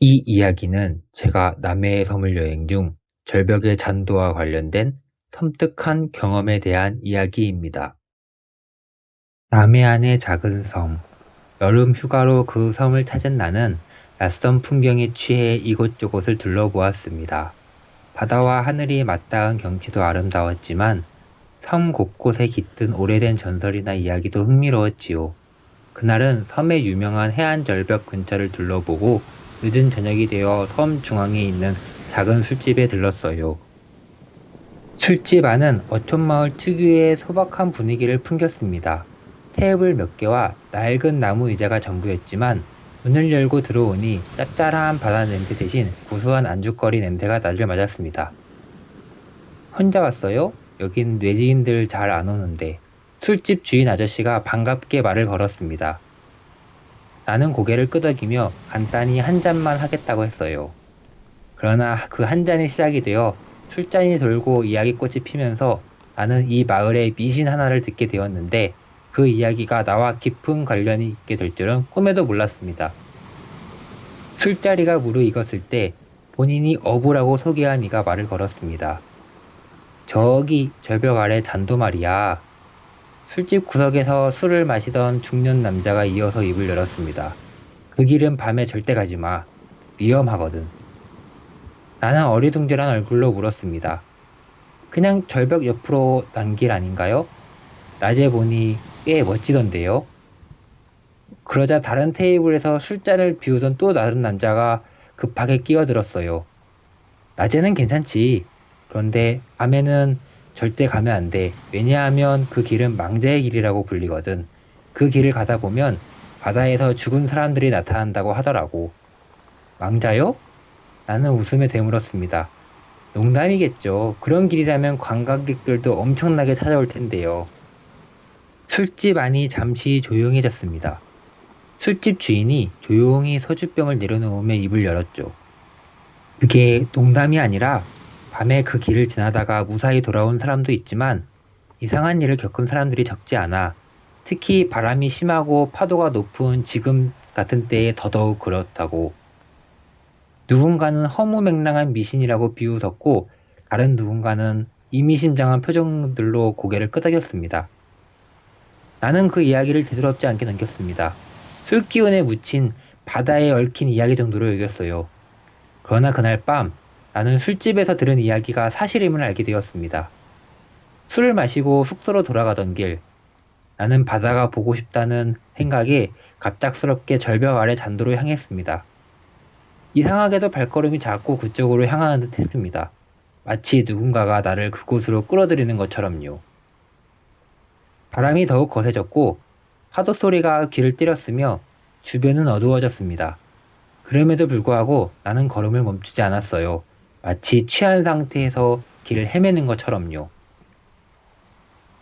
이 이야기는 제가 남해의 섬을 여행 중 절벽의 잔도와 관련된 섬뜩한 경험에 대한 이야기입니다. 남해안의 작은 섬, 여름 휴가로 그 섬을 찾은 나는 낯선 풍경에 취해 이곳저곳을 둘러보았습니다. 바다와 하늘이 맞닿은 경치도 아름다웠지만 섬 곳곳에 깃든 오래된 전설이나 이야기도 흥미로웠지요. 그날은 섬의 유명한 해안절벽 근처를 둘러보고 늦은 저녁이 되어 섬 중앙에 있는 작은 술집에 들렀어요. 술집 안은 어촌마을 특유의 소박한 분위기를 풍겼습니다. 테이블 몇 개와 낡은 나무 의자가 전부였지만 문을 열고 들어오니 짭짤한 바다 냄새 대신 구수한 안주거리 냄새가 나를 맞았습니다. 혼자 왔어요? 여긴 외지인들 잘 안 오는데. 술집 주인 아저씨가 반갑게 말을 걸었습니다. 나는 고개를 끄덕이며 간단히 한 잔만 하겠다고 했어요. 그러나 그 한 잔이 시작이 되어 술잔이 돌고 이야기꽃이 피면서 나는 이 마을의 미신 하나를 듣게 되었는데 그 이야기가 나와 깊은 관련이 있게 될 줄은 꿈에도 몰랐습니다. 술자리가 무르익었을 때 본인이 어부라고 소개한 이가 말을 걸었습니다. 저기 절벽 아래 잔도 말이야. 술집 구석에서 술을 마시던 중년 남자가 이어서 입을 열었습니다. 그 길은 밤에 절대 가지 마. 위험하거든. 나는 어리둥절한 얼굴로 물었습니다. 그냥 절벽 옆으로 난 길 아닌가요? 낮에 보니 꽤 멋지던데요. 그러자 다른 테이블에서 술잔을 비우던 또 다른 남자가 급하게 끼어들었어요. 낮에는 괜찮지. 그런데 밤에는 절대 가면 안 돼. 왜냐하면 그 길은 망자의 길이라고 불리거든. 그 길을 가다 보면 바다에서 죽은 사람들이 나타난다고 하더라고. 망자요? 나는 웃음에 되물었습니다. 농담이겠죠. 그런 길이라면 관광객들도 엄청나게 찾아올 텐데요. 술집 안이 잠시 조용해졌습니다. 술집 주인이 조용히 소주병을 내려놓으며 입을 열었죠. 그게 농담이 아니라 밤에 그 길을 지나다가 무사히 돌아온 사람도 있지만 이상한 일을 겪은 사람들이 적지 않아. 특히 바람이 심하고 파도가 높은 지금 같은 때에 더더욱 그렇다고. 누군가는 허무맹랑한 미신이라고 비웃었고 다른 누군가는 의미심장한 표정들로 고개를 끄덕였습니다. 나는 그 이야기를 대수롭지 않게 넘겼습니다. 술기운에 묻힌 바다에 얽힌 이야기 정도로 여겼어요. 그러나 그날 밤 나는 술집에서 들은 이야기가 사실임을 알게 되었습니다. 술을 마시고 숙소로 돌아가던 길, 나는 바다가 보고 싶다는 생각에 갑작스럽게 절벽 아래 잔도로 향했습니다. 이상하게도 발걸음이 자꾸 그쪽으로 향하는 듯 했습니다. 마치 누군가가 나를 그곳으로 끌어들이는 것처럼요. 바람이 더욱 거세졌고 파도 소리가 귀를 때렸으며 주변은 어두워졌습니다. 그럼에도 불구하고 나는 걸음을 멈추지 않았어요. 마치 취한 상태에서 길을 헤매는 것처럼요.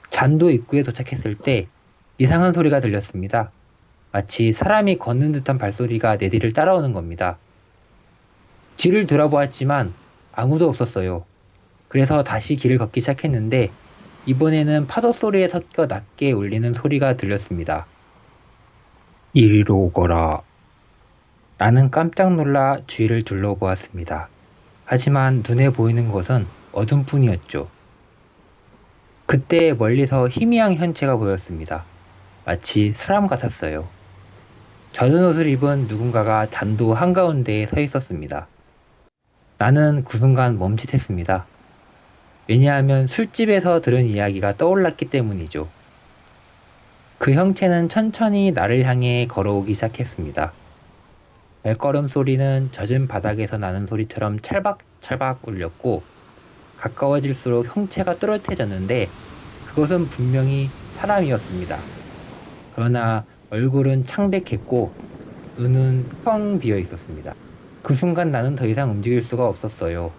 잔도 입구에 도착했을 때 이상한 소리가 들렸습니다. 마치 사람이 걷는 듯한 발소리가 내 뒤를 따라오는 겁니다. 뒤를 돌아보았지만 아무도 없었어요. 그래서 다시 길을 걷기 시작했는데 이번에는 파도 소리에 섞여 낮게 울리는 소리가 들렸습니다. 이리로 오거라. 나는 깜짝 놀라 주위를 둘러보았습니다. 하지만 눈에 보이는 것은 어둠뿐이었죠. 그때 멀리서 희미한 현체가 보였습니다. 마치 사람 같았어요. 젖은 옷을 입은 누군가가 잔도 한가운데에 서 있었습니다. 나는 그 순간 멈칫했습니다. 왜냐하면 술집에서 들은 이야기가 떠올랐기 때문이죠. 그 형체는 천천히 나를 향해 걸어오기 시작했습니다. 발걸음 소리는 젖은 바닥에서 나는 소리처럼 찰박찰박 울렸고 가까워질수록 형체가 또렷해졌는데 그것은 분명히 사람이었습니다. 그러나 얼굴은 창백했고 눈은 텅 비어 있었습니다. 그 순간 나는 더 이상 움직일 수가 없었어요.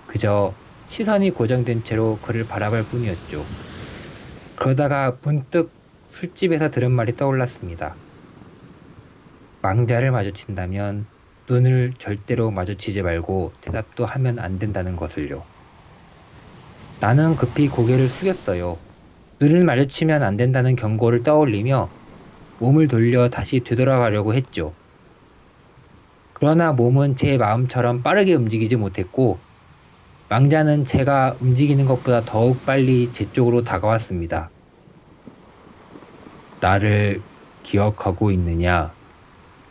그저 시선이 고정된 채로 그를 바라볼 뿐이었죠. 그러다가 문득 술집에서 들은 말이 떠올랐습니다. 망자를 마주친다면 눈을 절대로 마주치지 말고 대답도 하면 안 된다는 것을요. 나는 급히 고개를 숙였어요. 눈을 마주치면 안 된다는 경고를 떠올리며 몸을 돌려 다시 되돌아가려고 했죠. 그러나 몸은 제 마음처럼 빠르게 움직이지 못했고 망자는 제가 움직이는 것보다 더욱 빨리 제 쪽으로 다가왔습니다. 나를 기억하고 있느냐?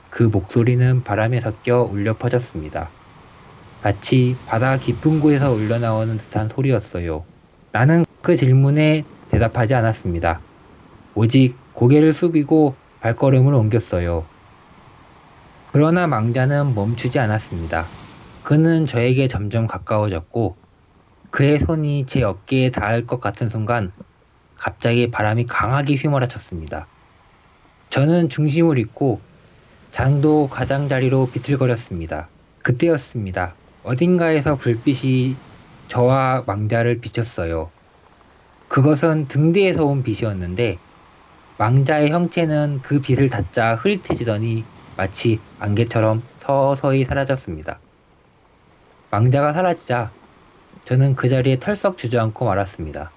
그 목소리는 바람에 섞여 울려 퍼졌습니다. 마치 바다 깊은 곳에서 울려나오는 듯한 소리였어요. 나는 그 질문에 대답하지 않았습니다. 오직 고개를 숙이고 발걸음을 옮겼어요. 그러나 망자는 멈추지 않았습니다. 그는 저에게 점점 가까워졌고 그의 손이 제 어깨에 닿을 것 같은 순간 갑자기 바람이 강하게 휘몰아쳤습니다. 저는 중심을 잃고 장도 가장자리로 비틀거렸습니다. 그때였습니다. 어딘가에서 불빛이 저와 망자를 비췄어요. 그것은 등 뒤에서 온 빛이었는데 망자의 형체는 그 빛을 닫자 흐릿해지더니 마치 안개처럼 서서히 사라졌습니다. 망자가 사라지자 저는 그 자리에 털썩 주저앉고 말았습니다.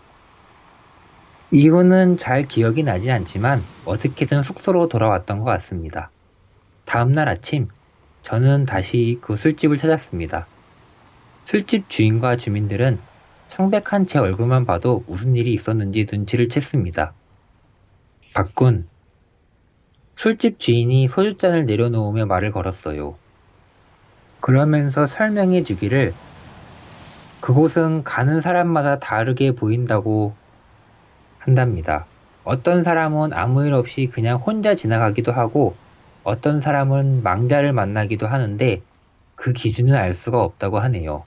이거는 잘 기억이 나진 않지만 어떻게든 숙소로 돌아왔던 것 같습니다. 다음날 아침 저는 다시 그 술집을 찾았습니다. 술집 주인과 주민들은 창백한 제 얼굴만 봐도 무슨 일이 있었는지 눈치를 챘습니다. 박군, 술집 주인이 소주잔을 내려놓으며 말을 걸었어요. 그러면서 설명해 주기를 그곳은 가는 사람마다 다르게 보인다고 한답니다. 어떤 사람은 아무 일 없이 그냥 혼자 지나가기도 하고 어떤 사람은 망자를 만나기도 하는데 그 기준은 알 수가 없다고 하네요.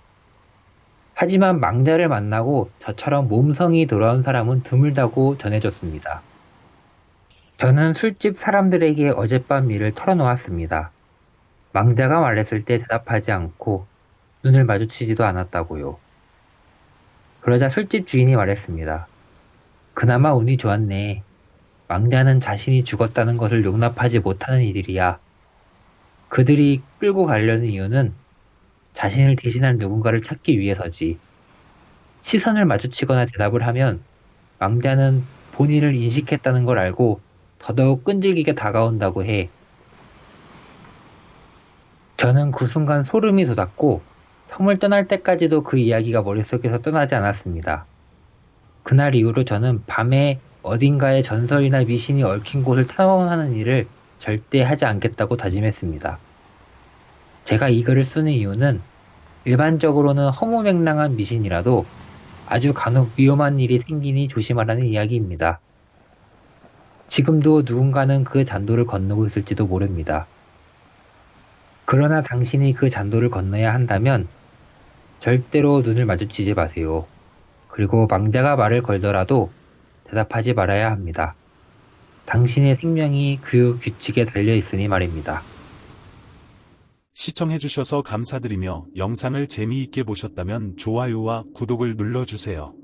하지만 망자를 만나고 저처럼 몸성이 돌아온 사람은 드물다고 전해줬습니다. 저는 술집 사람들에게 어젯밤 일을 털어놓았습니다. 망자가 말했을 때 대답하지 않고 눈을 마주치지도 않았다고요. 그러자 술집 주인이 말했습니다. 그나마 운이 좋았네. 망자는 자신이 죽었다는 것을 용납하지 못하는 이들이야. 그들이 끌고 가려는 이유는 자신을 대신할 누군가를 찾기 위해서지. 시선을 마주치거나 대답을 하면 망자는 본인을 인식했다는 걸 알고 더더욱 끈질기게 다가온다고 해. 저는 그 순간 소름이 돋았고 섬을 떠날 때까지도 그 이야기가 머릿속에서 떠나지 않았습니다. 그날 이후로 저는 밤에 어딘가에 전설이나 미신이 얽힌 곳을 탐험하는 일을 절대 하지 않겠다고 다짐했습니다. 제가 이 글을 쓰는 이유는 일반적으로는 허무맹랑한 미신이라도 아주 간혹 위험한 일이 생기니 조심하라는 이야기입니다. 지금도 누군가는 그 잔도를 건너고 있을지도 모릅니다. 그러나 당신이 그 잔도를 건너야 한다면 절대로 눈을 마주치지 마세요. 그리고 망자가 말을 걸더라도 대답하지 말아야 합니다. 당신의 생명이 그 규칙에 달려 있으니 말입니다. 시청해주셔서 감사드리며 영상을 재미있게 보셨다면 좋아요와 구독을 눌러주세요.